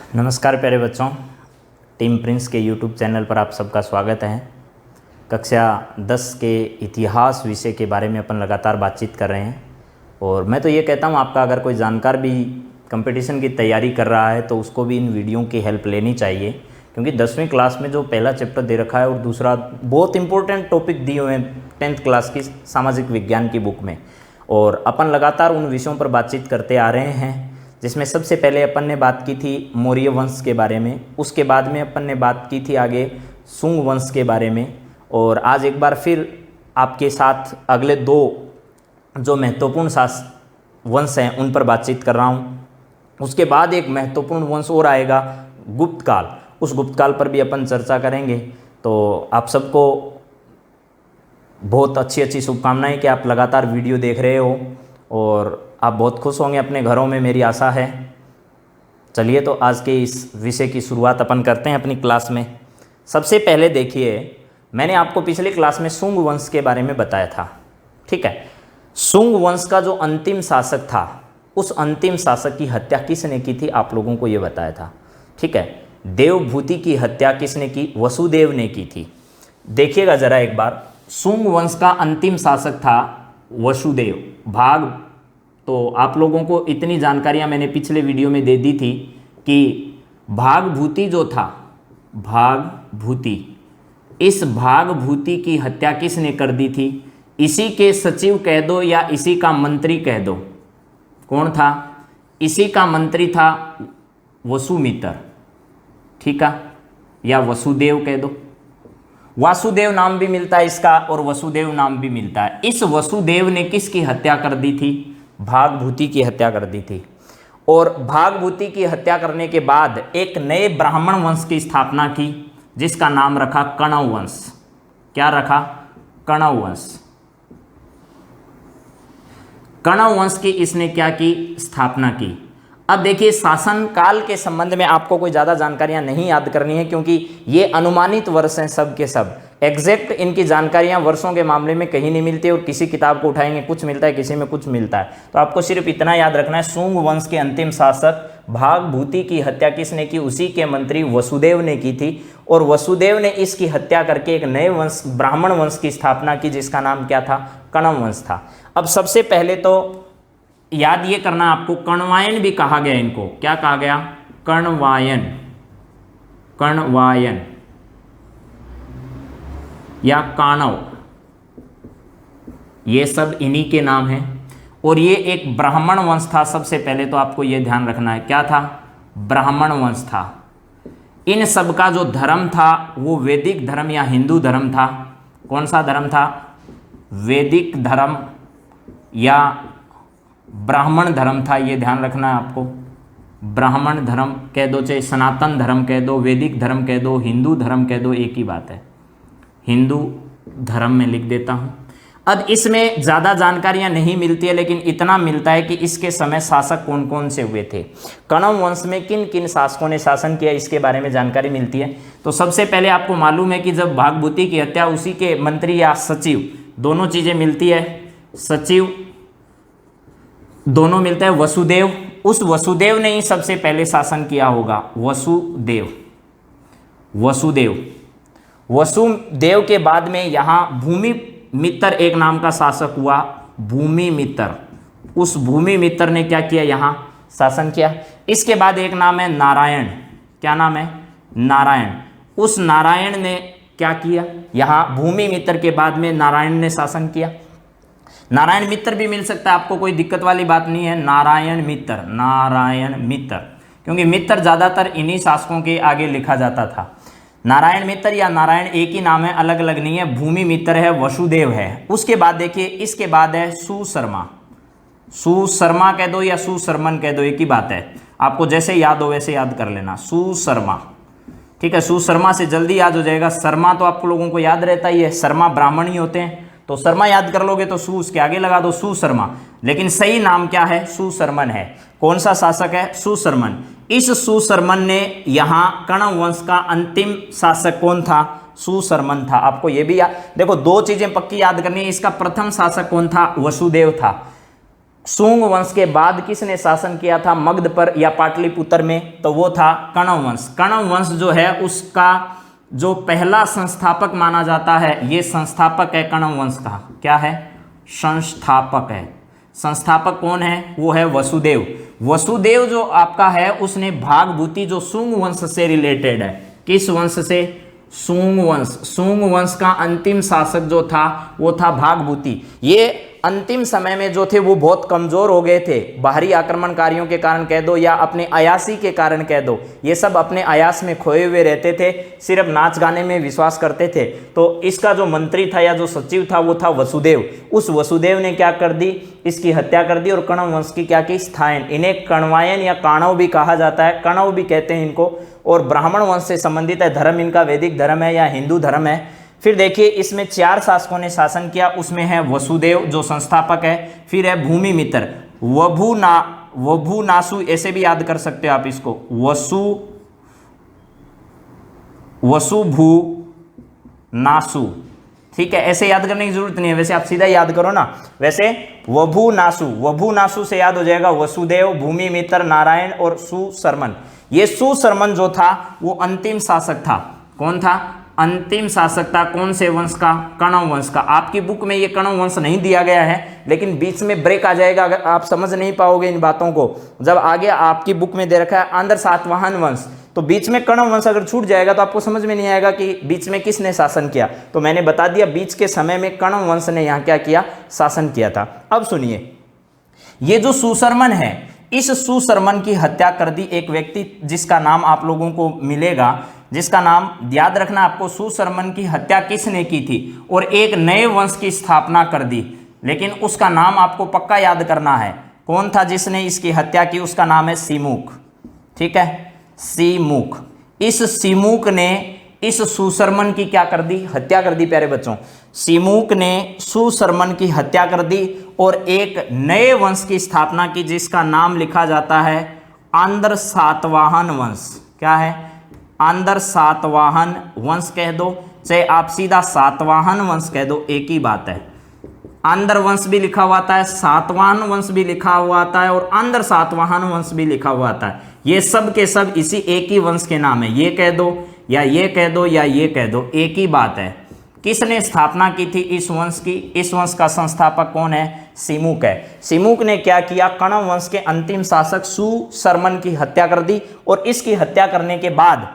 नमस्कार प्यारे बच्चों, टीम प्रिंस के यूट्यूब चैनल पर आप सबका स्वागत है। कक्षा 10 के इतिहास विषय के बारे में अपन लगातार बातचीत कर रहे हैं और मैं तो ये कहता हूँ आपका अगर कोई जानकार भी कंपटीशन की तैयारी कर रहा है तो उसको भी इन वीडियो की हेल्प लेनी चाहिए, क्योंकि 10वीं क्लास में जो पहला चैप्टर दे रखा है और दूसरा बहुत इंपॉर्टेंट टॉपिक दिए हुए हैं 10th क्लास की सामाजिक विज्ञान की बुक में, और अपन लगातार उन विषयों पर बातचीत करते आ रहे हैं। जिसमें सबसे पहले अपन ने बात की थी मौर्य वंश के बारे में, उसके बाद में अपन ने बात की थी आगे शुंग वंश के बारे में, और आज एक बार फिर आपके साथ अगले दो जो महत्वपूर्ण वंश हैं उन पर बातचीत कर रहा हूँ। उसके बाद एक महत्वपूर्ण वंश और आएगा गुप्त काल, उस गुप्त काल पर भी अपन चर्चा करेंगे। तो आप सबको बहुत अच्छी अच्छी शुभकामनाएं कि आप लगातार वीडियो देख रहे हो और आप बहुत खुश होंगे अपने घरों में, मेरी आशा है। चलिए तो आज के इस विषय की शुरुआत अपन करते हैं अपनी क्लास में। सबसे पहले देखिए, मैंने आपको पिछली क्लास में शुंग वंश के बारे में बताया था, ठीक है। शुंग वंश का जो अंतिम शासक था, उस अंतिम शासक की हत्या किसने की थी आप लोगों को ये बताया था, ठीक है। देवभूति की हत्या किसने की? वसुदेव ने की थी। देखिएगा जरा एक बार, शुंग वंश का अंतिम शासक था वसुदेव। भाग तो आप लोगों को इतनी जानकारियां मैंने पिछले वीडियो में दे दी थी कि भागभूति जो था, भागभूति, इस भागभूति की हत्या किसने कर दी थी? इसी के सचिव कह दो या इसी का मंत्री कह दो। कौन था? इसी का मंत्री था वसुमित्र, ठीक है, या वसुदेव कह दो। वासुदेव नाम भी मिलता है इसका और वसुदेव नाम भी मिलता है। इस वसुदेव ने किसकी हत्या कर दी थी? भागभूति की हत्या कर दी थी। और भागभूति की हत्या करने के बाद एक नए ब्राह्मण वंश की स्थापना की, जिसका नाम रखा कण्व वंश। क्या रखा? कण्व वंश। कण्व वंश की इसने क्या की? स्थापना की। अब देखिए, शासन काल के संबंध में आपको कोई ज़्यादा जानकारियां नहीं याद करनी है, क्योंकि ये अनुमानित वर्ष हैं सब के सब। एग्जैक्ट इनकी जानकारियां वर्षों के मामले में कहीं नहीं मिलती, और किसी किताब को उठाएंगे कुछ मिलता है, किसी में कुछ मिलता है। तो आपको सिर्फ इतना याद रखना है, शुंग वंश के अंतिम शासक भागभूति की हत्या किसने की? उसी के मंत्री वसुदेव ने की थी, और वसुदेव ने इसकी हत्या करके एक नए वंश, ब्राह्मण वंश की स्थापना की, जिसका नाम क्या था? कण्व वंश था। अब सबसे पहले तो याद ये करना आपको, कण्वायन भी कहा गया इनको। क्या कहा गया? कण्वायन, कण्वायन या काणव, ये सब इन्हीं के नाम हैं। और ये एक ब्राह्मण वंश था। सबसे पहले तो आपको ये ध्यान रखना है, क्या था? ब्राह्मण वंश था। इन सब का जो धर्म था वो वैदिक धर्म या हिंदू धर्म था। कौन सा धर्म था? वैदिक धर्म या ब्राह्मण धर्म था, ये ध्यान रखना है आपको। ब्राह्मण धर्म कह दो, चाहे सनातन धर्म कह दो, वैदिक धर्म कह दो, हिंदू धर्म कह दो, एक ही बात है। हिंदू धर्म में लिख देता हूँ। अब इसमें ज़्यादा जानकारियाँ नहीं मिलती है, लेकिन इतना मिलता है कि इसके समय शासक कौन कौन से हुए थे, कण्व वंश में किन किन शासकों ने शासन किया, इसके बारे में जानकारी मिलती है। तो सबसे पहले आपको मालूम है कि जब भागभूति की हत्या, उसी के मंत्री या सचिव, दोनों चीज़ें मिलती है, सचिव दोनों मिलता है। वसुदेव, उस वसुदेव ने ही सबसे पहले शासन किया होगा। वसुदेव, वसुदेव, वसुदेव के बाद में यहाँ भूमि मित्र एक नाम का शासक हुआ, भूमि मित्र। उस भूमि मित्र ने क्या किया? यहाँ शासन किया। इसके बाद एक नाम है नारायण। क्या नाम है? नारायण। उस नारायण ने क्या किया? यहाँ भूमि मित्र के बाद में नारायण ने शासन किया। नारायण मित्र भी मिल सकता है आपको, कोई दिक्कत वाली बात नहीं है। नारायण मित्र, नारायण मित्र, क्योंकि मित्र ज़्यादातर इन्हीं शासकों के आगे लिखा जाता था। नारायण मित्र या नारायण एक ही नाम है, अलग अलग नहीं है। भूमि मित्र है, वसुदेव है। उसके बाद देखिए, इसके बाद है सुशर्मा। सुशर्मा कह दो या सुशर्मन कह दो, एक ही बात है। आपको जैसे याद हो वैसे याद कर लेना, सुशर्मा, ठीक है। सुशर्मा से जल्दी याद हो जाएगा। शर्मा तो आप लोगों को याद रहता ही है, शर्मा ब्राह्मण ही होते हैं, तो शर्मा याद कर लोगे तो सु उसके आगे लगा दो, सुशर्मा। लेकिन सही नाम क्या है? सुशर्मन है। कौन सा शासक है? सुशर्मन। इस सुशर्मन ने यहाँ कण्व वंश का अंतिम शासक कौन था? सुशर्मन था। आपको ये भी याद, देखो दो चीजें पक्की याद करनी है। इसका प्रथम शासक कौन था? वसुदेव था। शुंग वंश के बाद किसने शासन किया था मगध पर या पाटलिपुत्र में? तो वो था कण्व वंश। कण्व वंश जो है उसका जो पहला संस्थापक माना जाता है, ये संस्थापक है कण्व वंश का। क्या है? संस्थापक है। संस्थापक कौन है? वो है वसुदेव। वसुदेव जो आपका है उसने भागभूति जो शुंग वंश से रिलेटेड है। किस वंश से? शुंग वंश। शुंग वंश का अंतिम शासक जो था वो था भागभूति। ये अंतिम समय में जो थे वो बहुत कमजोर हो गए थे, बाहरी आक्रमणकारियों के कारण कह दो या अपने अयासी के कारण कह दो। ये सब अपने अयास में खोए हुए रहते थे, सिर्फ नाच गाने में विश्वास करते थे। तो इसका जो मंत्री था या जो सचिव था वो था वसुदेव। उस वसुदेव ने क्या कर दी? इसकी हत्या कर दी और कण्व वंश की क्या की? स्थायन। इन्हें कण्वायन या काणव भी कहा जाता है, कण्व भी कहते हैं इनको। और ब्राह्मण वंश से संबंधित है। धर्म इनका वैदिक धर्म है या हिंदू धर्म है। फिर देखिए इसमें 4 शासकों ने शासन किया। उसमें है वसुदेव जो संस्थापक है, फिर है भूमिमित्र, वभुनासु, ऐसे भी याद कर सकते हो आप इसको, वसुभुनासु। ठीक है, ऐसे याद करने की जरूरत नहीं है, वैसे आप सीधा याद करो ना। वैसे वभुनासु से याद हो जाएगा वसुदेव, भूमिमित्र, नारायण और सुशर्मन। ये सुशर्मन जो था वो अंतिम शासक था। कौन था? अंतिम शासक था। कौन से वंश का? कण्व वंश का। आपकी बुक में ये कण्व वंश नहीं दिया गया है, लेकिन बीच में ब्रेक आ जाएगा अगर आप समझ नहीं पाओगे इन बातों को। जब आगे आपकी बुक में दे रखा है आंध्र सातवाहन वंश, तो बीच में कण्व वंश अगर छूट जाएगा तो आपको समझ में नहीं आएगा कि बीच में किसने शासन किया। तो मैंने बता दिया बीच के समय में कण्व वंश ने यहाँ क्या किया? शासन किया था। अब सुनिए, ये जो सुशर्मन है, इस सुशर्मन की हत्या कर दी एक व्यक्ति जिसका नाम आप लोगों को मिलेगा, जिसका नाम याद रखना आपको। सुशर्मन की हत्या किसने की थी और एक नए वंश की स्थापना कर दी, लेकिन उसका नाम आपको पक्का याद करना है। कौन था जिसने इसकी हत्या की? उसका नाम है सीमुक। ठीक है, सीमुक। इस सीमुक ने इस सुशर्मन की क्या कर दी? हत्या कर दी। प्यारे बच्चों, सीमुक ने सुशर्मन की हत्या कर दी और एक नए वंश की स्थापना की जिसका नाम लिखा जाता है आंध्र सातवाहन वंश। क्या है? आंध्र सातवाहन वंश कह दो, चाहे आप सीधा सातवाहन वंश कह दो, एक ही बात है। आंध्र वंश भी लिखा हुआ आता है, सातवाहन वंश भी लिखा हुआ आता है और आंध्र सातवाहन वंश भी लिखा हुआ आता है। ये सब के सब इसी एक ही वंश के नाम है। ये कह दो या ये कह दो या ये कह दो, एक ही बात है। किसने स्थापना की थी इस वंश की? इस वंश का संस्थापक कौन है? सीमुक है। सीमुक ने क्या किया? कण्व वंश के अंतिम शासक सुशर्मन की हत्या कर दी और इसकी हत्या करने के बाद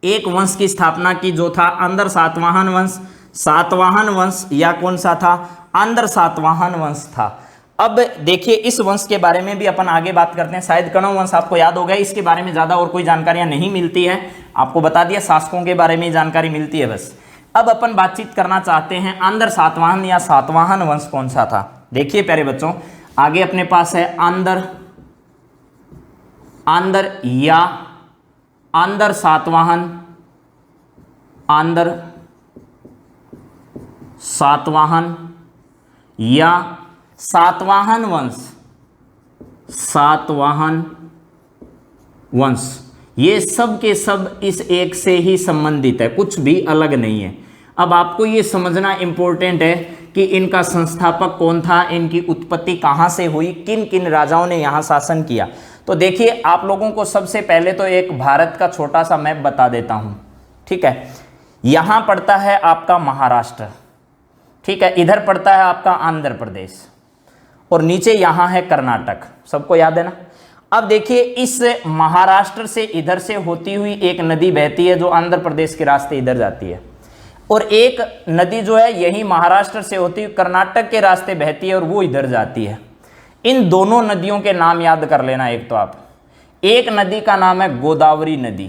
एक वंश की स्थापना की जो था आंध्र सातवाहन वंश। सातवाहन वंश या कौन सा था? आंध्र सातवाहन वंश था। अब देखिए इस वंश के बारे में भी अपन आगे बात करते हैं। शायद कण्व वंश आपको याद हो गया, इसके बारे में ज़्यादा और कोई जानकारियां नहीं मिलती है। आपको बता दिया शासकों के बारे में जानकारी मिलती है बस। अब अपन बातचीत करना चाहते हैं आंध्र सातवाहन या सातवाहन वंश कौन सा था। देखिए प्यारे बच्चों, आगे अपने पास है आंध्र या आंध्र सातवाहन, आंध्र सातवाहन या सातवाहन वंश। सातवाहन वंश ये सब के सब इस एक से ही संबंधित है, कुछ भी अलग नहीं है। अब आपको ये समझना इंपॉर्टेंट है कि इनका संस्थापक कौन था, इनकी उत्पत्ति कहाँ से हुई, किन किन राजाओं ने यहाँ शासन किया। तो देखिए आप लोगों को सबसे पहले तो एक भारत का छोटा सा मैप बता देता हूँ। ठीक है, यहाँ पड़ता है आपका महाराष्ट्र, ठीक है, इधर पड़ता है आपका आंध्र प्रदेश और नीचे यहाँ है कर्नाटक। सबको याद है ना। अब देखिए इस महाराष्ट्र से इधर से होती हुई एक नदी बहती है जो आंध्र प्रदेश के रास्ते इधर जाती है, और एक नदी जो है यही महाराष्ट्र से होती हुई कर्नाटक के रास्ते बहती है और वो इधर जाती है। इन दोनों नदियों के नाम याद कर लेना। एक तो आप, एक नदी का नाम है गोदावरी नदी।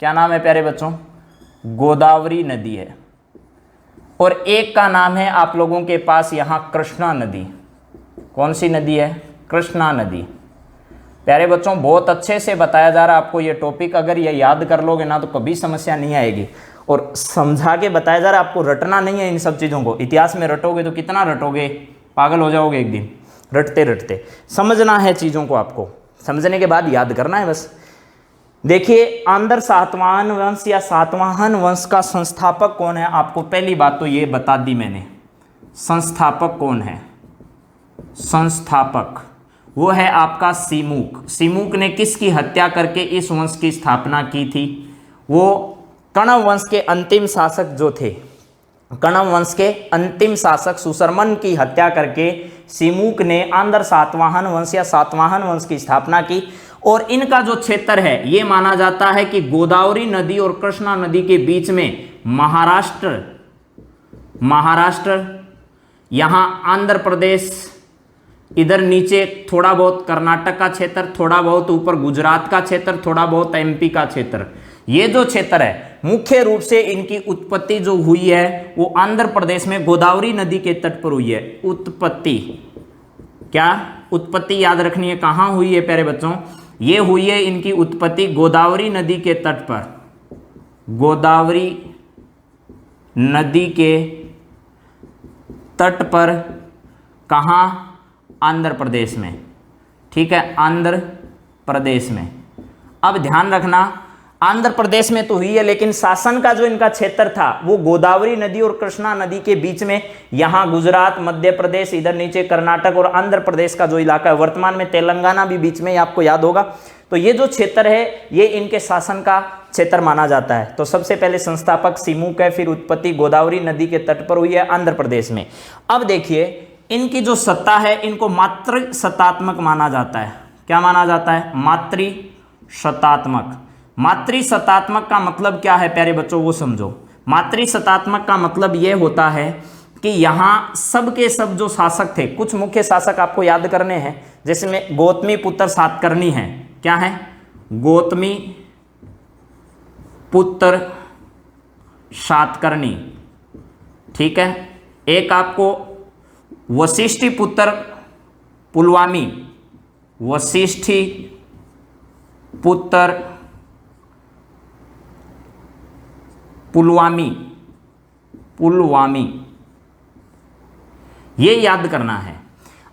क्या नाम है प्यारे बच्चों? गोदावरी नदी है। और एक का नाम है आप लोगों के पास यहाँ कृष्णा नदी। कौन सी नदी है? कृष्णा नदी। प्यारे बच्चों बहुत अच्छे से बताया जा रहा है आपको ये टॉपिक। अगर ये याद कर लोगे ना तो कभी समस्या नहीं आएगी, और समझा के बताया जा रहा है, आपको रटना नहीं है इन सब चीज़ों को। इतिहास में रटोगे तो कितना रटोगे, पागल हो जाओगे एक दिन रटते रटते। समझना है चीज़ों को, आपको समझने के बाद याद करना है बस। देखिए आंध्र सातवाहन वंश या सातवाहन वंश का संस्थापक कौन है, आपको पहली बात तो ये बता दी मैंने। संस्थापक कौन है? संस्थापक वो है आपका सीमूक। सीमूक ने किसकी हत्या करके इस वंश की स्थापना की थी? वो कण्व वंश के अंतिम शासक जो थे, कण्व वंश के अंतिम शासक सुशर्मन की हत्या करके सीमूक ने आंध्र सातवाहन वंश या सातवाहन वंश की स्थापना की। और इनका जो क्षेत्र है ये माना जाता है कि गोदावरी नदी और कृष्णा नदी के बीच में महाराष्ट्र, यहाँ आंध्र प्रदेश, इधर नीचे थोड़ा बहुत कर्नाटक का क्षेत्र, थोड़ा बहुत ऊपर गुजरात का क्षेत्र, थोड़ा बहुत एमपी का क्षेत्र, ये जो क्षेत्र है मुख्य रूप से इनकी उत्पत्ति जो हुई है वो आंध्र प्रदेश में गोदावरी नदी के तट पर हुई है। उत्पत्ति, क्या उत्पत्ति याद रखनी है, कहाँ हुई है प्यारे बच्चों? ये हुई है इनकी उत्पत्ति गोदावरी नदी के तट पर, गोदावरी नदी के तट पर, कहाँ? आंध्र प्रदेश में, ठीक है, आंध्र प्रदेश में। अब ध्यान रखना आंध्र प्रदेश में तो हुई है, लेकिन शासन का जो इनका क्षेत्र था वो गोदावरी नदी और कृष्णा नदी के बीच में, यहाँ गुजरात, मध्य प्रदेश, इधर नीचे कर्नाटक और आंध्र प्रदेश का जो इलाका है, वर्तमान में तेलंगाना भी बीच में, आपको याद होगा। तो ये जो क्षेत्र है ये इनके शासन का क्षेत्र माना जाता है। तो सबसे पहले संस्थापक सीमूक है, फिर उत्पत्ति गोदावरी नदी के तट पर हुई है आंध्र प्रदेश में। अब देखिए इनकी जो सत्ता है इनको मातृसत्तात्मक माना जाता है। क्या माना जाता है? मातृसत्तात्मक। मातृसत्तात्मक का मतलब क्या है प्यारे बच्चों, वो समझो। मातृसत्तात्मक का मतलब ये होता है कि यहाँ सब के सब जो शासक थे, कुछ मुख्य शासक आपको याद करने हैं, जिसमें गौतमी पुत्र सातकर्णी हैं। क्या है? गौतमी पुत्र सातकर्णी, ठीक है। एक आपको वशिष्ठी पुत्र पुलवामी, वशिष्ठी पुत्र पुलवामी, ये याद करना है।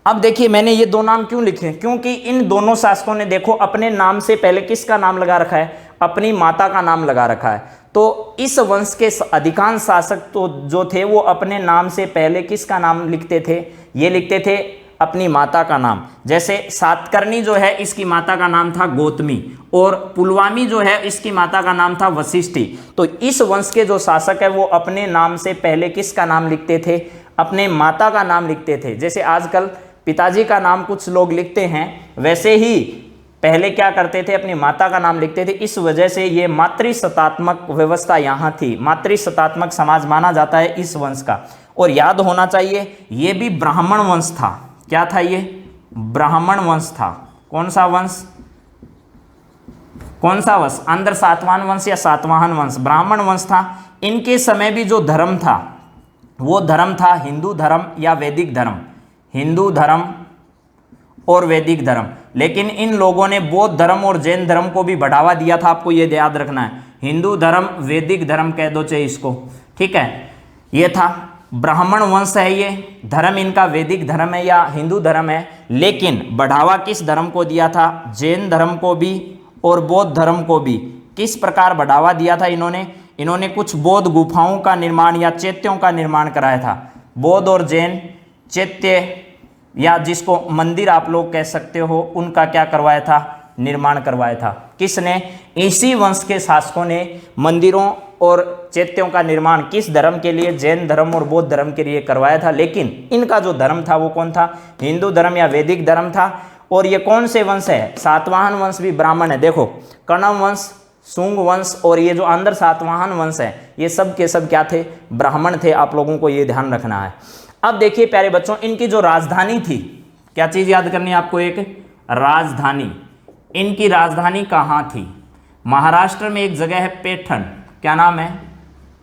अब देखिए मैंने ये दो नाम क्यों लिखे, क्योंकि इन दोनों शासकों ने देखो अपने नाम से पहले किसका नाम लगा रखा है? अपनी माता का नाम लगा रखा है। तो इस वंश के अधिकांश शासक तो जो थे वो अपने नाम से पहले किसका नाम लिखते थे? ये लिखते थे अपनी माता का नाम। जैसे सातकर्णी जो है इसकी माता का नाम था गौतमी, और पुलवामी जो है इसकी माता का नाम था वशिष्ठी। तो इस वंश के जो शासक है वो अपने नाम से पहले किसका नाम लिखते थे? अपने माता का नाम लिखते थे। जैसे आजकल पिताजी का नाम कुछ लोग लिखते हैं, वैसे ही पहले क्या करते थे? अपनी माता का नाम लिखते थे। इस वजह से ये मातृसत्तात्मक व्यवस्था यहाँ थी, मातृसत्तात्मक समाज माना जाता है इस वंश का। और याद होना चाहिए ये भी ब्राह्मण वंश था। क्या था ये? ब्राह्मण वंश था। कौन सा वंश? कौन सा वंश? आंध्र सातवाहन वंश या सातवाहन वंश, ब्राह्मण वंश था। इनके समय भी जो धर्म था वो धर्म था हिंदू धर्म या वैदिक धर्म, हिंदू धर्म और वैदिक धर्म। लेकिन इन लोगों ने बौद्ध धर्म और जैन धर्म को भी बढ़ावा दिया था, आपको ये याद रखना है। हिंदू धर्म, वैदिक धर्म कह दो चाहे इसको, ठीक है। ये था ब्राह्मण वंश है, ये धर्म इनका वैदिक धर्म है या हिंदू धर्म है। लेकिन बढ़ावा किस धर्म को दिया था? जैन धर्म को भी और बौद्ध धर्म को भी। किस प्रकार बढ़ावा दिया था इन्होंने कुछ बौद्ध गुफाओं का निर्माण या चैत्यों का निर्माण कराया था। बौद्ध और जैन चैत्य या जिसको मंदिर आप लोग कह सकते हो, उनका क्या करवाया था? निर्माण करवाया था। किसने? इसी वंश के शासकों ने मंदिरों और चैत्यों का निर्माण किस धर्म के लिए? जैन धर्म और बौद्ध धर्म के लिए करवाया था। लेकिन इनका जो धर्म था वो कौन था? हिंदू धर्म या वैदिक धर्म था। और ये कौन से वंश है? सातवाहन वंश भी ब्राह्मण है। देखो कण्व वंश, शुंग वंश और ये जो आंध्र सातवाहन वंश है, ये सब के सब क्या थे? ब्राह्मण थे। आप लोगों को ये ध्यान रखना है। अब देखिए प्यारे बच्चों, इनकी जो राजधानी थी, क्या चीज याद करनी है आपको? एक राजधानी। इनकी राजधानी कहाँ थी? महाराष्ट्र में एक जगह है पैठण। क्या नाम है?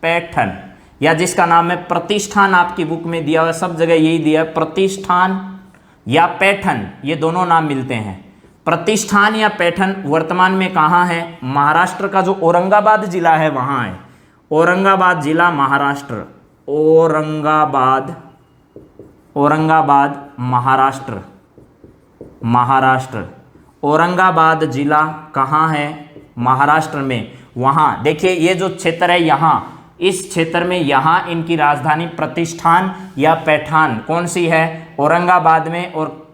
पैठण, या जिसका नाम है प्रतिष्ठान। आपकी बुक में दिया हुआ, सब जगह यही दिया है, प्रतिष्ठान या पैठण, ये दोनों नाम मिलते हैं। प्रतिष्ठान या पैठण वर्तमान में कहाँ है? महाराष्ट्र का जो औरंगाबाद जिला है वहाँ है। औरंगाबाद जिला महाराष्ट्र, औरंगाबाद महाराष्ट्र, औरंगाबाद जिला कहाँ है? महाराष्ट्र में। वहाँ देखिए ये जो क्षेत्र है, यहाँ इस क्षेत्र में यहाँ इनकी राजधानी प्रतिष्ठान या पैठान कौन सी है? औरंगाबाद में। और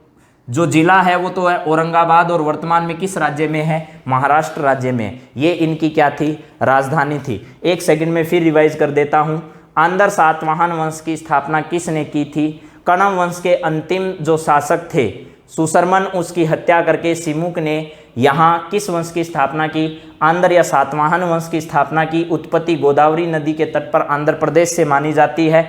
जो जिला है वो तो है औरंगाबाद और वर्तमान में किस राज्य में है, महाराष्ट्र राज्य में। ये इनकी क्या थी, राजधानी थी। एक सेकंड में फिर रिवाइज कर देता हूँ। आंध्र सातवाहन वंश की स्थापना किसने की थी, कणव वंश के अंतिम जो शासक थे सुशर्मन, उसकी हत्या करके सिमुक ने यहाँ किस वंश की स्थापना की, आंध्र या सातवाहन वंश की स्थापना की। उत्पत्ति गोदावरी नदी के तट पर आंध्र प्रदेश से मानी जाती है।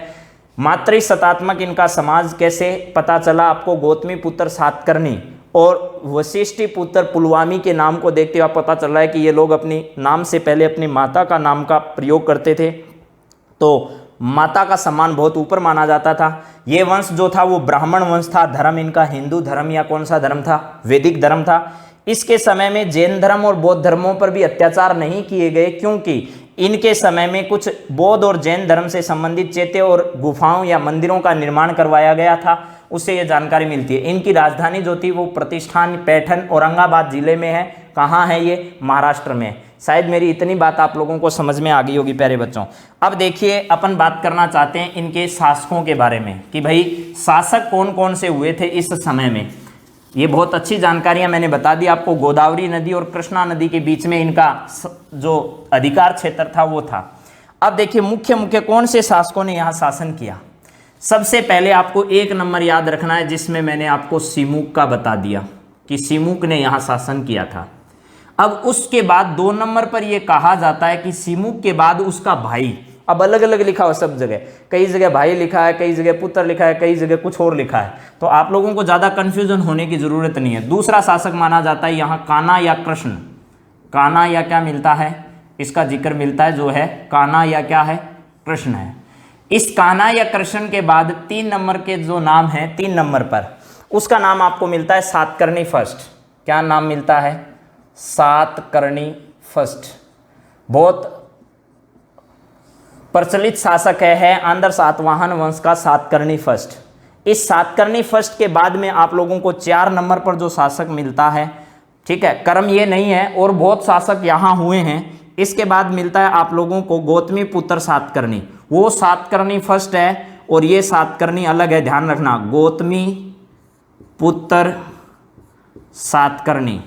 मातृशतात्मक इनका समाज कैसे पता चला आपको, गौतमी पुत्र सातकर्णी और वशिष्ठी पुत्र पुलवामी के नाम को देखते हुए पता चल रहा है कि ये लोग अपनी नाम से पहले अपनी माता का नाम का प्रयोग करते थे, तो माता का सम्मान बहुत ऊपर माना जाता था। ये वंश जो था वो ब्राह्मण वंश था। धर्म इनका हिंदू धर्म या कौन सा धर्म था, वैदिक धर्म था। इसके समय में जैन धर्म और बौद्ध धर्मों पर भी अत्याचार नहीं किए गए, क्योंकि इनके समय में कुछ बौद्ध और जैन धर्म से संबंधित चैत्य और गुफाओं या मंदिरों का निर्माण करवाया गया था, उससे ये जानकारी मिलती है। इनकी राजधानी जो थी वो प्रतिष्ठान पैठन औरंगाबाद जिले में है। कहाँ है ये, महाराष्ट्र में। शायद मेरी इतनी बात आप लोगों को समझ में आ गई होगी प्यारे बच्चों। अब देखिए अपन बात करना चाहते हैं इनके शासकों के बारे में कि भाई शासक कौन कौन से हुए थे इस समय में। ये बहुत अच्छी जानकारियां मैंने बता दी आपको। गोदावरी नदी और कृष्णा नदी के बीच में इनका जो अधिकार क्षेत्र था वो था। अब देखिए मुख्य मुख्य कौन से शासकों ने यहाँ शासन किया। सबसे पहले आपको एक नंबर याद रखना है, जिसमें मैंने आपको सिमुक का बता दिया कि सिमुक ने यहाँ शासन किया था। अब उसके बाद 2 नंबर पर यह कहा जाता है कि सिमुक के बाद उसका भाई, अब अलग अलग लिखा हुआ सब जगह, कई जगह भाई लिखा है, कई जगह पुत्र लिखा है, कई जगह कुछ और लिखा है, तो आप लोगों को ज़्यादा कन्फ्यूजन होने की ज़रूरत नहीं है। दूसरा शासक माना जाता है यहाँ कान्हा या कृष्ण। कान्हा या क्या मिलता है, इसका जिक्र मिलता है, जो है कान्हा या क्या है, कृष्ण है। इस कान्हा या कृष्ण के बाद 3 नंबर के जो नाम है, 3 नंबर पर उसका नाम आपको मिलता है सातकर्णी फर्स्ट। क्या नाम मिलता है, सातकर्णी फर्स्ट। बहुत प्रचलित शासक है आंध्र सातवाहन वंश का सातकर्णी फर्स्ट। इस सातकर्णी फर्स्ट के बाद में आप लोगों को 4 नंबर पर जो शासक मिलता है, ठीक है, कर्म ये नहीं है और बहुत शासक यहाँ हुए हैं। इसके बाद मिलता है आप लोगों को गौतमी पुत्र सातकर्णी। वो सातकर्णी फर्स्ट है और ये सातकर्णी अलग है, ध्यान रखना। गौतमी पुत्र सातकर्णी,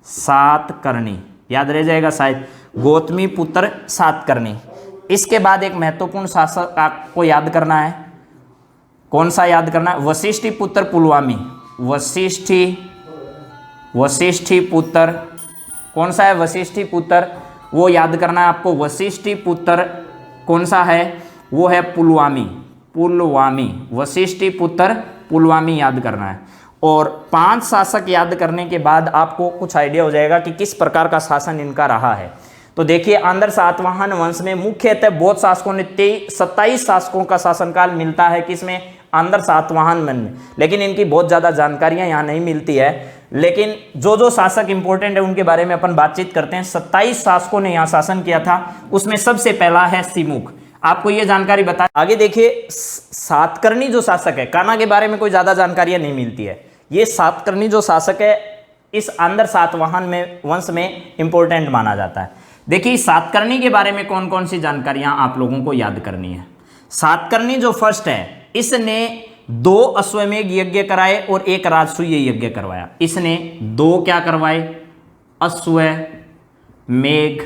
सातकर्णी याद रह जाएगा शायद, गौतमी पुत्र सातकर्णी। इसके बाद एक महत्वपूर्ण शासक आपको याद करना है। कौन सा याद करना है, वशिष्ठी पुत्र पुलवामी। वशिष्ठी पुत्र कौन सा है, वशिष्ठी पुत्र, वो याद करना है आपको। वशिष्ठी पुत्र कौन सा है, वो है पुलवामी। वशिष्ठी पुत्र पुलवामी याद करना है। और 5 शासक याद करने के बाद आपको कुछ आइडिया हो जाएगा कि किस प्रकार का शासन इनका रहा है। तो देखिए आंध्र सातवाहन वंश में मुख्यतः बौद्ध शासकों ने 27 शासकों का शासनकाल मिलता है, किसमें, आंध्र सातवाहन वंश में। लेकिन इनकी बहुत ज़्यादा जानकारियां यहाँ नहीं मिलती है, लेकिन जो शासक इंपॉर्टेंट है उनके बारे में अपन बातचीत करते हैं। 27 शासकों ने यहाँ शासन किया था, उसमें सबसे पहला है सिमुक। आपको ये जानकारी बता, आगे देखिए सातकर्णी जो शासक है, कान्हा के बारे में कोई ज़्यादा जानकारियाँ नहीं मिलती है। ये सातकर्णी जो शासक है इस आंध्र सातवाहन में वंश में इंपॉर्टेंट माना जाता है। देखिए सातकर्णी के बारे में कौन कौन सी जानकारियां आप लोगों को याद करनी है। सातकर्णी जो फर्स्ट है, इसने 2 अश्वमेध यज्ञ कराए और 1 राजसूय यज्ञ करवाया। इसने 2 क्या करवाए, अश्वमेध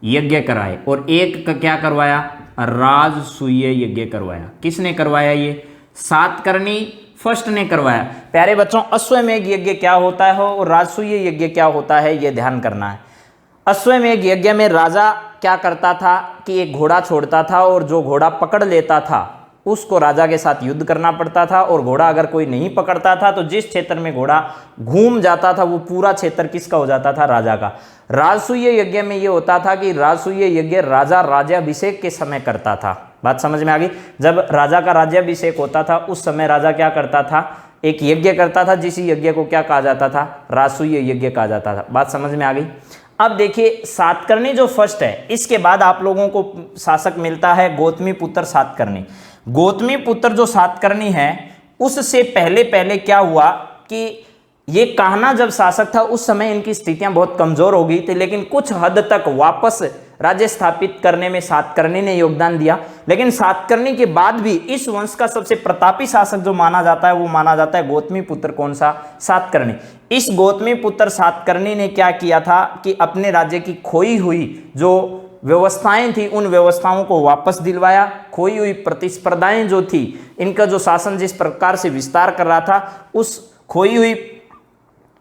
यज्ञ कराए और 1 का क्या करवाया, राजसूय यज्ञ करवाया। किसने करवाया, ये सातकर्णी फर्स्ट ने करवाया। प्यारे बच्चों अश्वमेध यज्ञ क्या होता है और राजसूय यज्ञ क्या होता है, ये ध्यान करना है। अश्वमेध यज्ञ में राजा क्या करता था कि एक घोड़ा छोड़ता था और जो घोड़ा पकड़ लेता था उसको राजा के साथ युद्ध करना पड़ता था, और घोड़ा अगर कोई नहीं पकड़ता था तो जिस क्षेत्र में घोड़ा घूम जाता था वो पूरा क्षेत्र किसका हो जाता था, राजा का। राजसूय यज्ञ में ये होता था कि राजसूय यज्ञ राजा राज्याभिषेक के समय करता था। बात समझ में आ गई। जब राजा का राज्याभिषेक होता था उस समय राजा क्या करता था, एक यज्ञ करता था, जिस यज्ञ को क्या कहा जाता था, राजसूय यज्ञ कहा जाता था। बात समझ में आ गई। अब देखिए सातकर्णी जो फर्स्ट है, इसके बाद आप लोगों को शासक मिलता है गौतमी पुत्र सातकर्णी। गौतमी पुत्र जो सातकर्णी है उससे पहले क्या हुआ कि ये कान्हा जब शासक था उस समय इनकी स्थितियां बहुत कमजोर हो गई थी, लेकिन कुछ हद तक वापस राज्य स्थापित करने में सातकर्णी ने योगदान दिया। लेकिन सातकर्णी के बाद भी इस वंश का सबसे प्रतापी शासक जो माना जाता है वो माना जाता है गौतमीपुत्र। कौन सा? सातकर्णी। इस गौतमीपुत्र सातकर्णी ने क्या किया था कि अपने राज्य की खोई हुई जो व्यवस्थाएं थी उन व्यवस्थाओं को वापस दिलवाया। खोई हुई प्रतिस्पर्धाएं जो थी, इनका जो शासन जिस प्रकार से विस्तार कर रहा था, उस खोई हुई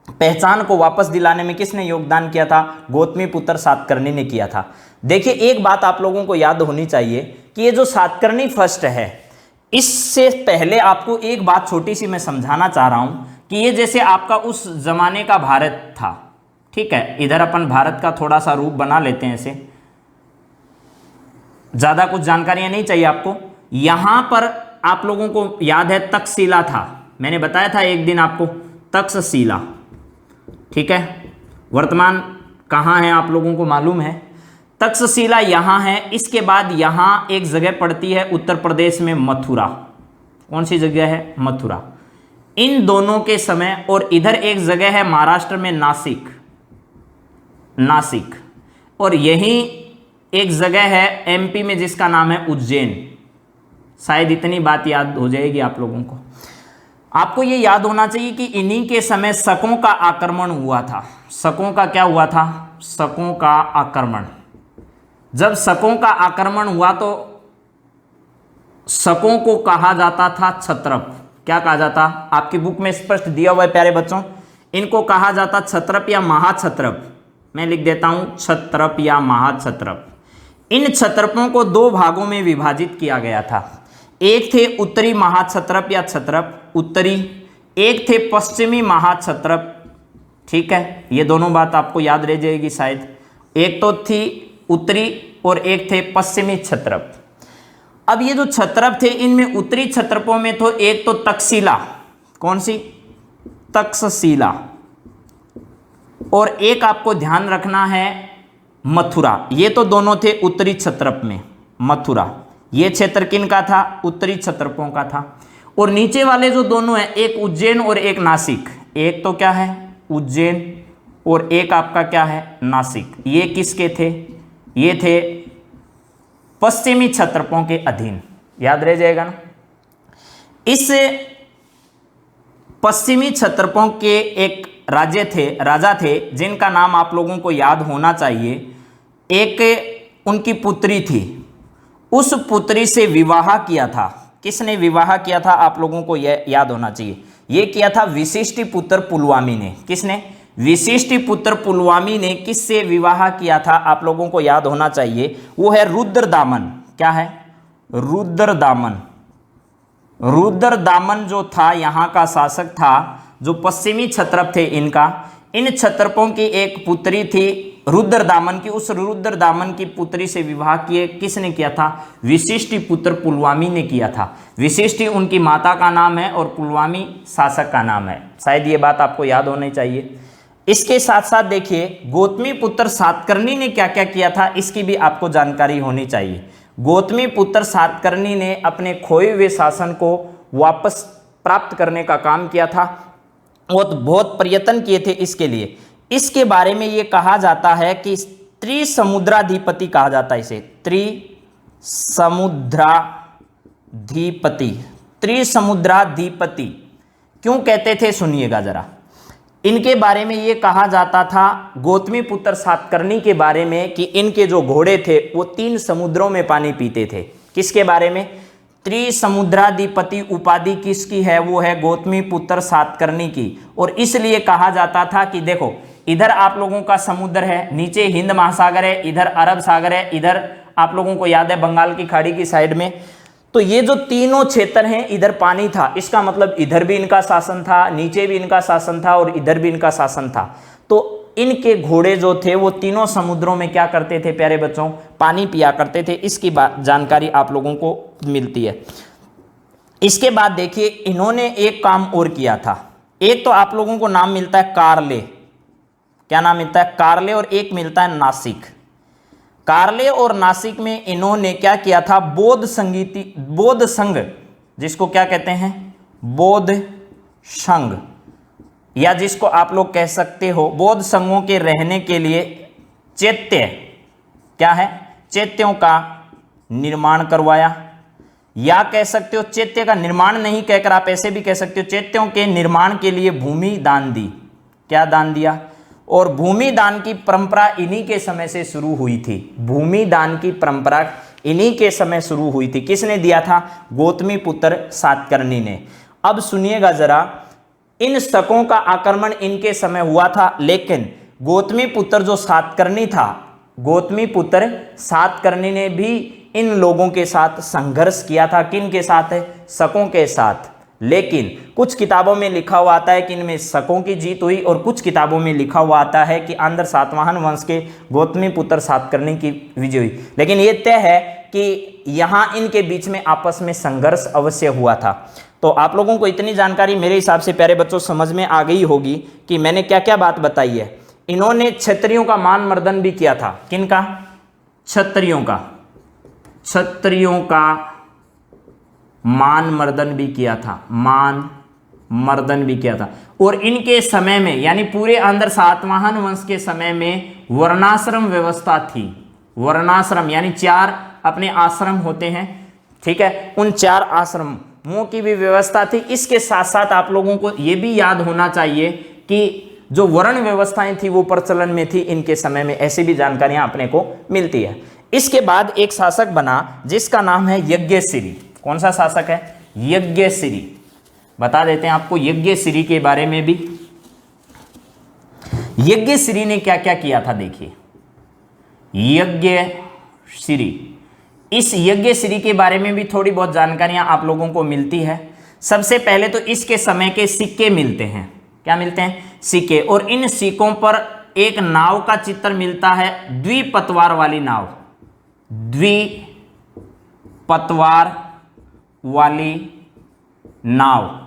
पहचान को वापस दिलाने में किसने योगदान किया था? गौतमीपुत्र सातकर्णी ने किया था। देखिए, एक बात आप लोगों को याद होनी चाहिए कि ये जो सातकर्णी फर्स्ट है, इससे पहले आपको एक बात छोटी सी मैं समझाना चाह रहा हूं कि ये जैसे आपका उस जमाने का भारत था, ठीक है। इधर अपन भारत का थोड़ा सा रूप बना लेते हैं, ऐसे ज्यादा कुछ जानकारियां नहीं चाहिए आपको। यहां पर आप लोगों को याद है तक्षशिला था, मैंने बताया था एक दिन आपको, तक्षशिला, ठीक है। वर्तमान कहाँ है आप लोगों को मालूम है, तक्षशिला यहाँ है। इसके बाद यहाँ एक जगह पड़ती है उत्तर प्रदेश में, मथुरा। कौन सी जगह है? मथुरा। इन दोनों के समय, और इधर एक जगह है महाराष्ट्र में, नासिक, नासिक। और यहीं एक जगह है एमपी में जिसका नाम है उज्जैन। शायद इतनी बात याद हो जाएगी आप लोगों को। आपको ये याद होना चाहिए कि इन्हीं के समय शकों का आक्रमण हुआ था। शकों का क्या हुआ था? शकों का आक्रमण। जब शकों का आक्रमण हुआ तो शकों को कहा जाता था क्षत्रप। क्या कहा जाता? आपकी बुक में स्पष्ट दिया हुआ है प्यारे बच्चों, इनको कहा जाता क्षत्रप या महाक्षत्रप। मैं लिख देता हूं, क्षत्रप या महाक्षत्रप। इन क्षत्रपों को दो भागों में विभाजित किया गया था। एक थे उत्तरी महाक्षत्रप या क्षत्रप, उत्तरी, एक थे पश्चिमी महाक्षत्रप, ठीक है। ये दोनों बात आपको याद रह जाएगी शायद। एक तो थी उत्तरी और एक थे पश्चिमी क्षत्रप। अब ये जो क्षत्रप थे, इनमें उत्तरी क्षत्रपों में तो एक तो तक्षशिला, कौन सी? तक्षशिला, और एक आपको ध्यान रखना है मथुरा। ये तो दोनों थे उत्तरी क्षत्रप में, मथुरा। ये क्षेत्र किन का था? उत्तरी क्षत्रपों का था। और नीचे वाले जो दोनों हैं, एक उज्जैन और एक नासिक। एक तो क्या है? उज्जैन, और एक आपका क्या है? नासिक। ये किसके थे? ये थे पश्चिमी क्षत्रपों के अधीन। याद रह जाएगा ना। इस पश्चिमी क्षत्रपों के एक राजा थे जिनका नाम आप लोगों को याद होना चाहिए। एक उनकी पुत्री थी, उस पुत्री से विवाह किया था। किसने विवाह किया था? आप लोगों को यह याद होना चाहिए। यह किया था विशिष्टिपुत्र पुलवामी ने। किसने? विशिष्टिपुत्र पुलवामी ने किससे विवाह किया था? आप लोगों को याद होना चाहिए, वो है रुद्रदामन। क्या है? रुद्रदामन। रुद्रदामन जो था यहाँ का शासक था, जो पश्चिमी क्षत्रप थे इनका, इन क्षत्रपों की एक पुत्री थी रुद्रदामन की। उस रुद्रदामन की पुत्री से विवाह किए किसने किया था? विशिष्टिपुत्र पुलवामी ने किया था। विशिष्टि उनकी माता का नाम है और पुलवामी शासक का नाम है। शायद ये बात आपको याद होनी चाहिए। इसके साथ साथ देखिए, गौतमीपुत्र सातकर्णी ने क्या क्या किया था, इसकी भी आपको जानकारी होनी चाहिए। गौतमीपुत्र सातकर्णी ने अपने खोए हुए शासन को वापस प्राप्त करने का काम किया था और बहुत प्रयत्न किए थे इसके लिए। इसके बारे में ये कहा जाता है कि त्रिसमुद्राधिपति कहा जाता है इसे, त्रिसमुद्राधिपति। त्रिसमुद्राधिपति क्यों कहते थे, सुनिएगा जरा। इनके बारे में ये कहा जाता था गौतमीपुत्र सातकर्णी के बारे में कि इनके जो घोड़े थे वो 3 समुद्रों में पानी पीते थे। किसके बारे में? त्रिसमुद्राधिपति उपाधि किसकी है? वो है गौतमीपुत्र सातकर्णी की। और इसलिए कहा जाता था कि देखो, इधर आप लोगों का समुद्र है, नीचे हिंद महासागर है, इधर अरब सागर है, इधर आप लोगों को याद है बंगाल की खाड़ी की साइड में। तो ये जो तीनों क्षेत्र हैं, इधर पानी था, इसका मतलब इधर भी इनका शासन था, नीचे भी इनका शासन था और इधर भी इनका शासन था। तो इनके घोड़े जो थे वो तीनों समुद्रों में क्या करते थे प्यारे बच्चों? पानी पिया करते थे। इसकी जानकारी आप लोगों को मिलती है। इसके बाद देखिए, इन्होंने एक काम और किया था। एक तो आप लोगों को नाम मिलता है कारले। क्या नाम मिलता है? कारले। और एक मिलता है नासिक। कारले और नासिक में इन्होंने क्या किया था? बौद्ध संघ, जिसको क्या कहते हैं? बौद्ध संघ, या जिसको आप लोग कह सकते हो बौद्ध संघों के रहने के लिए चैत्य, क्या है, चैत्यों का निर्माण करवाया, या कह सकते हो चैत्य का निर्माण नहीं कहकर आप ऐसे भी कह सकते हो चैत्यों के निर्माण के लिए भूमि दान दी। क्या दान दिया? और भूमि दान की परंपरा इन्हीं के समय से शुरू हुई थी। भूमि दान की परंपरा इन्हीं के समय शुरू हुई थी। किसने दिया था? गौतमी पुत्र सातकर्णी ने। अब सुनिएगा जरा, इन शकों का आक्रमण इनके समय हुआ था, लेकिन गौतमी पुत्र जो सातकर्णी था, गौतमी पुत्र सातकर्णी ने भी इन लोगों के साथ संघर्ष किया था। किन के साथ है? शकों के साथ। लेकिन कुछ किताबों में लिखा हुआ आता है कि इनमें शकों की जीत हुई, और कुछ किताबों में लिखा हुआ आता है कि आंध्र सातवाहन वंश के गौतमी पुत्र सातकर्णी की विजय हुई। लेकिन यह तय है कि यहाँ इनके बीच में आपस में संघर्ष अवश्य हुआ था। तो आप लोगों को इतनी जानकारी मेरे हिसाब से प्यारे बच्चों समझ में आ गई होगी कि मैंने क्या क्या बात बताई है। इन्होंने क्षत्रियों का मान मर्दन भी किया था। किनका? क्षत्रियों का। क्षत्रियों का मान मर्दन भी किया था, मान मर्दन भी किया था। और इनके समय में, यानी पूरे आंध्र सातवाहन वंश के समय में वर्णाश्रम व्यवस्था थी। वर्णाश्रम यानी 4 अपने आश्रम होते हैं, ठीक है, उन 4 आश्रमों की भी व्यवस्था थी। इसके साथ साथ आप लोगों को यह भी याद होना चाहिए कि जो वर्ण व्यवस्थाएं थी वो प्रचलन में थी इनके समय में। ऐसी भी जानकारियां अपने को मिलती है। इसके बाद एक शासक बना जिसका नाम है यज्ञश्री। कौन सा शासक है? यज्ञश्री। बता देते हैं आपको यज्ञश्री के बारे में भी। यज्ञश्री ने क्या क्या किया था, देखिए। यज्ञश्री, इस यज्ञश्री के बारे में भी थोड़ी बहुत जानकारियां आप लोगों को मिलती है। सबसे पहले तो इसके समय के सिक्के मिलते हैं। क्या मिलते हैं? सिक्के। और इन सिक्कों पर एक नाव का चित्र मिलता है, द्विपतवार वाली नाव। द्विपतवार वाली नाव,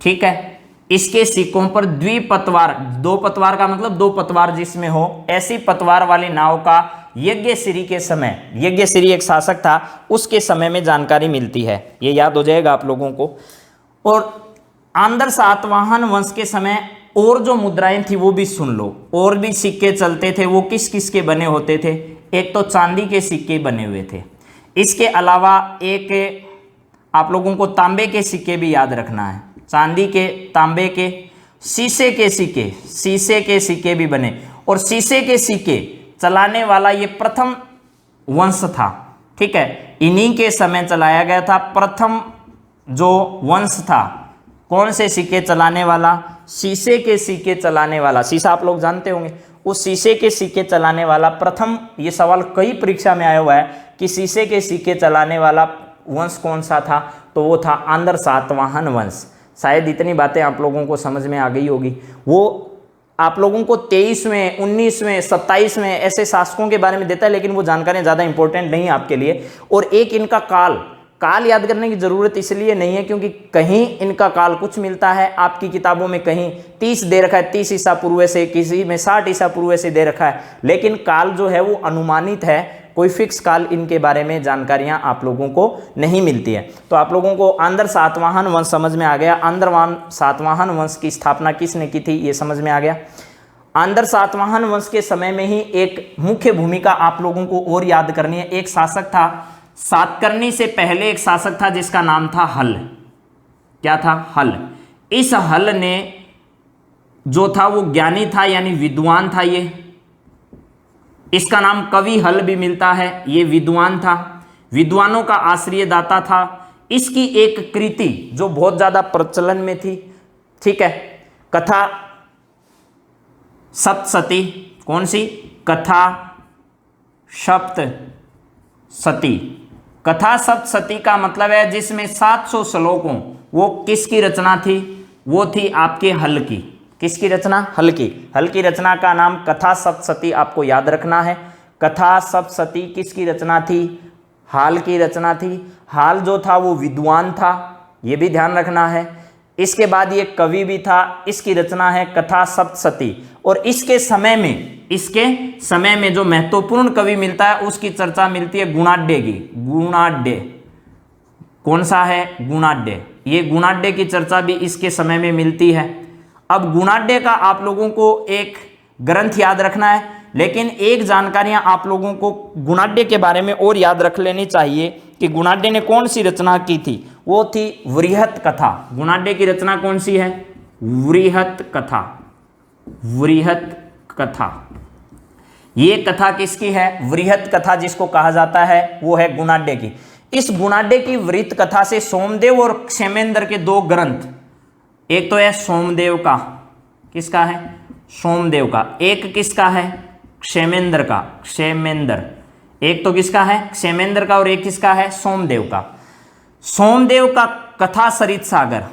ठीक है। इसके सिक्कों पर द्विपतवार, 2 पतवार का मतलब 2 पतवार जिसमें हो, ऐसी पतवार वाली नाव का यज्ञश्री के समय, यज्ञश्री एक शासक था, उसके समय में जानकारी मिलती है। ये याद हो जाएगा आप लोगों को। और आंध्र सातवाहन वंश के समय और जो मुद्राएं थी वो भी सुन लो। और भी सिक्के चलते थे, वो किस किस के बने होते थे? एक तो चांदी के सिक्के बने हुए थे। इसके अलावा एक आप लोगों को तांबे के सिक्के भी याद रखना है। चांदी के, तांबे के, शीशे के सिक्के, शीशे के सिक्के भी बने। और शीशे के सिक्के चलाने वाला ये प्रथम वंश था, ठीक है। इन्हीं के समय चलाया गया था प्रथम जो वंश था। कौन से सिक्के चलाने वाला? शीशे के सिक्के चलाने वाला। शीशा आप लोग जानते होंगे। उस शीशे के सिक्के चलाने वाला प्रथम, ये सवाल कई परीक्षा में आया हुआ है कि शीशे के सिक्के चलाने वाला वंश कौन सा था? तो वो था आंध्र सातवाहन वंश। शायद इतनी बातें आप लोगों को समझ में आ गई होगी। वो आप लोगों को 23वें, 19वें, 27वें ऐसे शासकों के बारे में देता है, लेकिन वो जानकारियां ज़्यादा इंपॉर्टेंट नहीं है आपके लिए। और एक इनका काल याद करने की जरूरत इसलिए नहीं है क्योंकि कहीं इनका काल कुछ मिलता है आपकी किताबों में, कहीं 30 दे रखा है, 30 ईसा पूर्व से, किसी में 60 ईसा पूर्व से दे रखा है। लेकिन काल जो है वो अनुमानित है, कोई फिक्स काल इनके बारे में जानकारियां आप लोगों को नहीं मिलती है। तो आप लोगों को आंध्र सातवाहन वंश समझ में आ गया। आंध्र सातवाहन वंश की स्थापना किसने की थी ये समझ में आ गया। आंध्र सातवाहन वंश के समय में ही एक मुख्य भूमिका आप लोगों को और याद करनी है। एक शासक था, सातकर्णी से पहले एक शासक था जिसका नाम था हल। क्या था? हल। इस हल ने जो था वो ज्ञानी था, यानी विद्वान था। ये इसका नाम कवि हल भी मिलता है। ये विद्वान था, विद्वानों का आश्रयदाता था। इसकी एक कृति जो बहुत ज्यादा प्रचलन में थी, ठीक है, कथा सप्तशती। कौन सी? कथा सप्तशती। कथा सप्तशती का मतलब है जिसमें 700 श्लोकों, वो किसकी रचना थी? वो थी आपके हल की। किसकी रचना? हल की। हल की रचना का नाम कथा सप्तशती आपको याद रखना है। कथा सप्तशती किसकी रचना थी? हाल की रचना थी। हाल जो था वो विद्वान था, ये भी ध्यान रखना है। इसके बाद ये कवि भी था। इसकी रचना है कथा सप्तशती। और इसके समय में जो महत्वपूर्ण कवि मिलता है उसकी चर्चा मिलती है गुणाढ्य की। गुणाढ्य कौन सा है? गुणाढ्य। ये गुणाढ्य की चर्चा भी इसके समय में मिलती है। अब गुणाढ्य का आप लोगों को एक ग्रंथ याद रखना है लेकिन एक जानकारियां आप लोगों को गुणाढ्य के बारे में और याद रख लेनी चाहिए कि गुणाढ्य ने कौन सी रचना की थी, वो थी वृहत कथा। गुणाढ्य की रचना कौन सी है? वृहत कथा। वृहत कथा, ये कथा किसकी है? वृहत कथा जिसको कहा जाता है वो है गुणाढ्य की। इस गुणाढ्य की वृहत कथा से सोमदेव और क्षेमेंद्र के दो ग्रंथ, एक तो है सोमदेव का, किसका है? सोमदेव का। एक किसका है? क्षेमेंद्र का। क्षेमेंद्र, एक तो किसका है? क्षेमेंद्र का, और एक किसका है? सोमदेव का। सोमदेव का कथा सरित सागर,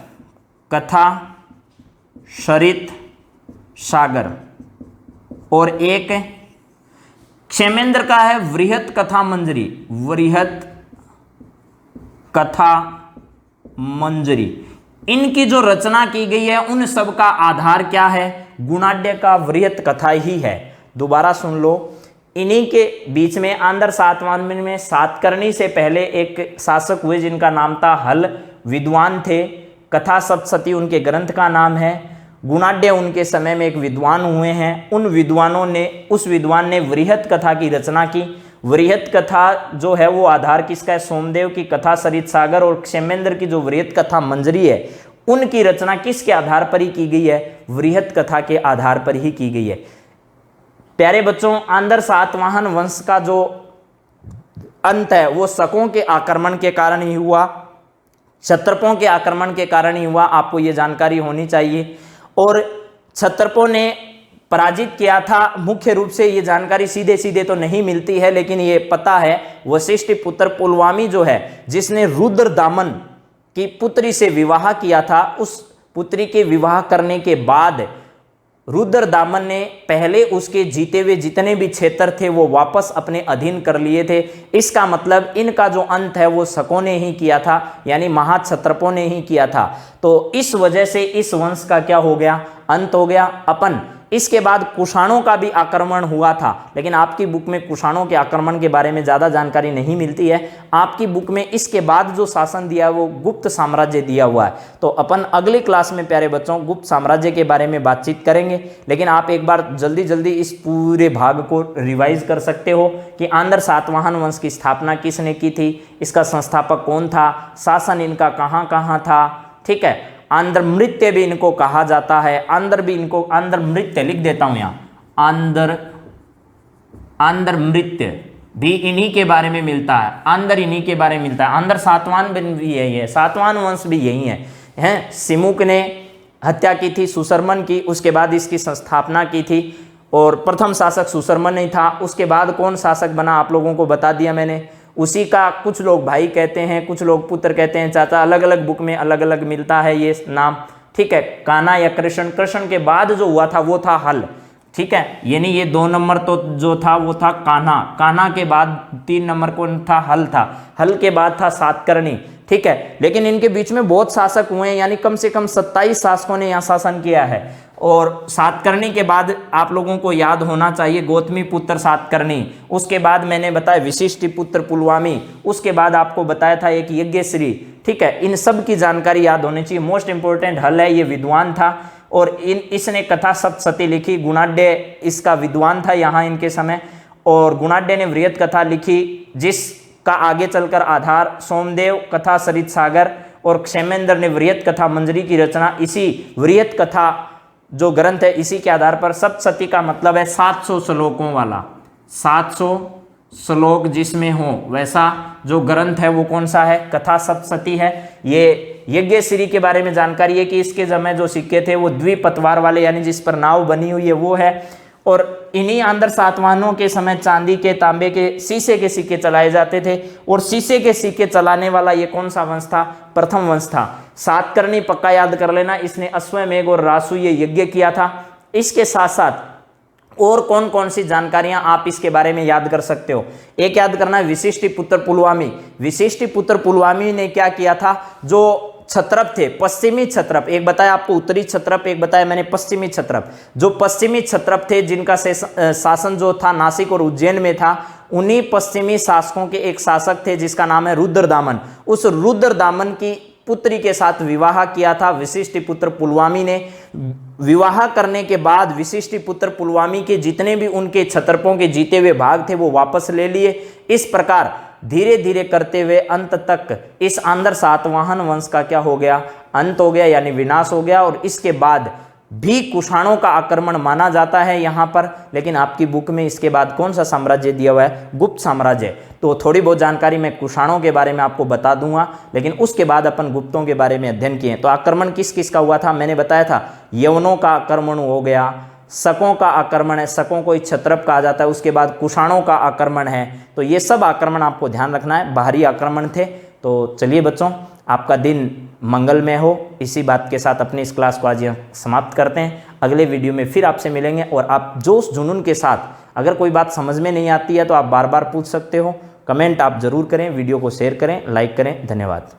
कथा सरित सागर, और एक क्षेमेंद्र का है वृहत कथा मंजरी। वृहत कथा मंजरी। इनकी जो रचना की गई है उन सब का आधार क्या है? गुणाढ्य का वृहत कथा ही है। दोबारा सुन लो, इन्हीं के बीच में आंध्र सातवाहन में सातकर्णी से पहले एक शासक हुए जिनका नाम था हल, विद्वान थे। कथा सप्तशती उनके ग्रंथ का नाम है। गुणाढ्य उनके समय में एक विद्वान हुए हैं। उस विद्वान ने वृहत कथा की रचना की। वृहत कथा जो है वो आधार किसका है? सोमदेव की कथा सरित सागर, और क्षेमेंद्र की जो वृहत कथा मंजरी है उनकी रचना किसके आधार पर ही की गई है? वृहत कथा के आधार पर ही की गई है। प्यारे बच्चों, आंध्र सातवाहन वंश का जो अंत है वो शकों के आक्रमण के कारण ही हुआ, क्षत्रपों के आक्रमण के कारण ही हुआ। आपको ये जानकारी होनी चाहिए। और क्षत्रपों ने पराजित किया था। मुख्य रूप से ये जानकारी सीधे सीधे तो नहीं मिलती है, लेकिन ये पता है वशिष्ठ पुत्र पुलवामी जो है, जिसने रुद्रदामन की पुत्री से विवाह किया था, उस पुत्री के विवाह करने के बाद रुद्रदामन ने पहले उसके जीते हुए जितने भी क्षेत्र थे वो वापस अपने अधीन कर लिए थे। इसका मतलब इनका जो अंत है वो शकों ने ही किया था, यानी महाक्षत्रपों ने ही किया था। तो इस वजह से इस वंश का क्या हो गया? अंत हो गया। इसके बाद कुषाणों का भी आक्रमण हुआ था, लेकिन आपकी बुक में कुषाणों के आक्रमण के बारे में ज़्यादा जानकारी नहीं मिलती है। आपकी बुक में इसके बाद जो शासन दिया वो गुप्त साम्राज्य दिया हुआ है। तो अपन अगली क्लास में प्यारे बच्चों गुप्त साम्राज्य के बारे में बातचीत करेंगे, लेकिन आप एक बार जल्दी जल्दी इस पूरे भाग को रिवाइज कर सकते हो कि आंध्र सातवाहन वंश की स्थापना किसने की थी, इसका संस्थापक कौन था, शासन इनका कहाँ कहाँ था। ठीक है, आंध्र मृत्य भी इनको कहा जाता है। आंध्र मृत्य लिख देता हूं यहां। आंध्र मृत्य भी इन्हीं के बारे में मिलता है। आंध्र इन्हीं के बारे में मिलता है। आंध्र सातवाहन भी यही है, सातवाहन वंश भी यही है। सिमुक ने हत्या की थी सुशर्मन की, उसके बाद इसकी संस्थापना की थी, और प्रथम शासक सुशर्मन नहीं था। उसके बाद कौन शासक बना आप लोगों को बता दिया मैंने। उसी का कुछ लोग भाई कहते हैं, कुछ लोग पुत्र कहते हैं, चाचा, अलग अलग बुक में अलग अलग मिलता है ये नाम। ठीक है, कान्हा या कृष्ण। कृष्ण के बाद जो हुआ था वो था हल। ठीक है, यानी ये 2 नंबर तो जो था वो था कान्हा। कान्हा के बाद 3 नंबर कौन था? हल था। हल के बाद था सातकर्णी। ठीक है, लेकिन इनके बीच में बहुत शासक हुए हैं, यानी कम से कम 27 शासकों ने यहाँ शासन किया है। और सातकर्णी के बाद आप लोगों को याद होना चाहिए गौतमी पुत्र सातकर्णी। उसके बाद मैंने बताया विशिष्ट पुत्र पुलवामी। उसके बाद आपको बताया था एक यज्ञश्री। ठीक है, इन सब की जानकारी याद होनी चाहिए। मोस्ट इंपोर्टेंट हल है, ये विद्वान था और इसने कथा सप्तशती लिखी। गुणाढ्य इसका विद्वान था यहाँ इनके समय, और गुणाढ्य ने वृहत कथा लिखी जिसका आगे चलकर आधार सोमदेव कथा सरित सागर, और क्षेमेंद्र ने वृहत कथा मंजरी की रचना इसी वृहत कथा जो ग्रंथ है इसी के आधार पर। सप्तशती का मतलब है 700 श्लोकों वाला, 700 श्लोक जिसमें हो वैसा जो ग्रंथ है वो कौन सा है? कथा सप्तशती है। ये यज्ञश्री के बारे में जानकारी है कि इसके समय जो सिक्के थे वो द्विपतवार वाले, यानी जिस पर नाव बनी हुई है वो है। और इन्हीं आंध्र सातवाहनों के समय चांदी के, तांबे के, शीशे के सिक्के चलाए जाते थे, और शीशे के सिक्के चलाने वाला ये कौन सा वंश था? प्रथम वंश था। सातकर्णी पक्का याद कर लेना, इसने अश्वमेघ और रासु ये यज्ञ किया था। इसके साथ साथ और कौन कौन सी जानकारियां आप इसके बारे में याद कर सकते हो? एक याद करना है विशिष्ट पुत्र पुलवामी। विशिष्ट पुत्र पुलवामी ने क्या किया था? जो क्षत्रप थे, पश्चिमी क्षत्रप, एक बताया आपको उत्तरी क्षत्रप, एक बताया मैंने पश्चिमी क्षत्रप। जो पश्चिमी क्षत्रप थे जिनका शासन जो था नासिक और उज्जैन में था, उन्हीं पश्चिमी शासकों के एक शासक थे जिसका नाम है रुद्रदामन। उस रुद्रदामन की पुत्री के साथ विवाह किया था विशिष्ट पुत्र पुलवामी ने। विवाह करने के बाद विशिष्टिपुत्र पुलवामी के जितने भी उनके क्षत्रपों के जीते हुए भाग थे वो वापस ले लिए। इस प्रकार धीरे धीरे करते हुए अंत तक इस आंध्र सातवाहन वंश का क्या हो गया, अंत हो गया, यानी विनाश हो गया। और इसके बाद भी कुषाणों का आक्रमण माना जाता है यहाँ पर, लेकिन आपकी बुक में इसके बाद कौन सा साम्राज्य दिया हुआ है, गुप्त साम्राज्य। तो थोड़ी बहुत जानकारी मैं कुषाणों के बारे में आपको बता दूंगा, लेकिन उसके बाद अपन गुप्तों के बारे में अध्ययन किए। तो आक्रमण किस किस का हुआ था, मैंने बताया था यवनों का आक्रमण हो गया, शकों का आक्रमण है, शकों को क्षत्रप कहा जाता है, उसके बाद कुषाणों का आक्रमण है। तो ये सब आक्रमण आपको ध्यान रखना है, बाहरी आक्रमण थे। तो चलिए बच्चों, आपका दिन मंगलमय हो। इसी बात के साथ अपनी इस क्लास को आज यहाँ समाप्त करते हैं। अगले वीडियो में फिर आपसे मिलेंगे। और आप जोश जुनून के साथ, अगर कोई बात समझ में नहीं आती है तो आप बार बार पूछ सकते हो। कमेंट आप जरूर करें, वीडियो को शेयर करें, लाइक करें। धन्यवाद।